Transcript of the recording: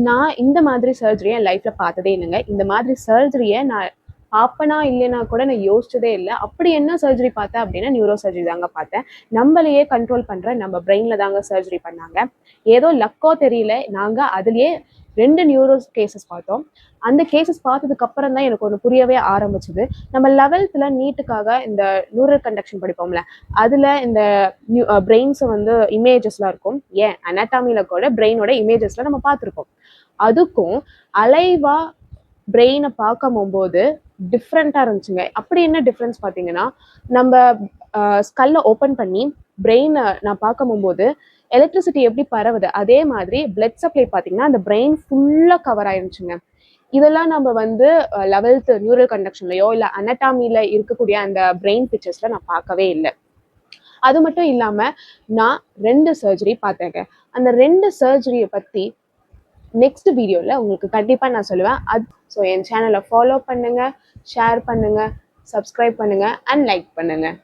நான் இந்த மாதிரி சர்ஜரியை என் லைஃப்பில் பார்த்ததே இல்லைங்க. இந்த மாதிரி சர்ஜரியை நான் பார்ப்பனா இல்லைன்னா கூட நான் யோசிச்சதே இல்லை. அப்படி என்ன சர்ஜரி பார்த்தேன் அப்படின்னா நியூரோ சர்ஜரி தாங்க பார்த்தேன். நம்மளையே கண்ட்ரோல் பண்ணுற நம்ம பிரெயினில் தாங்க சர்ஜரி பண்ணாங்க. ஏதோ லக்கோ தெரியல, நாங்கள் அதுலேயே 2 நியூரோ கேசஸ் பார்த்தோம். அந்த கேசஸ் பார்த்ததுக்கு அப்புறம் தான் எனக்கு ஒன்று புரியவே ஆரம்பிச்சுது. நம்ம 11th நீட்டுக்காக இந்த நியூரல் கண்டக்ஷன் படிப்போம்ல, அதில் இந்த பிரெயின்ஸை வந்து இமேஜஸ்லாம் இருக்கும். ஏன் அனாட்டாமியில் கூட பிரெயினோட இமேஜஸ்லாம் நம்ம பார்த்துருக்கோம். அதுக்கும் அலைவா பிரெயினை பார்க்கும் போது டிஃப்ரெண்ட்டாக இருந்துச்சுங்க. அப்படி என்ன டிஃப்ரென்ஸ் பார்த்தீங்கன்னா, நம்ம ஸ்கல்லை ஓப்பன் பண்ணி பிரெயினை நான் பார்க்கும் போது எலக்ட்ரிசிட்டி எப்படி பரவுது அதே மாதிரி பிளட் சப்ளை பார்த்தீங்கன்னா அந்த பிரெயின் ஃபுல்லாக கவர் ஆயிருந்துச்சுங்க. இதெல்லாம் நம்ம வந்து 11th நியூரல் கண்டக்ஷன்லையோ இல்லை அனட்டாமியில் இருக்கக்கூடிய அந்த பிரெயின் பிக்சர்ஸில் நான் பார்க்கவே இல்லை. அது மட்டும் இல்லாமல் நான் 2 சர்ஜரி பார்த்தேங்க. அந்த 2 சர்ஜரியை பற்றி நெக்ஸ்ட் வீடியோவில் உங்களுக்கு கண்டிப்பாக நான் சொல்லுவேன். ஸோ என் சேனலை ஃபாலோ பண்ணுங்கள், ஷேர் பண்ணுங்கள், சப்ஸ்கிரைப் பண்ணுங்கள் அண்ட் லைக் பண்ணுங்கள்.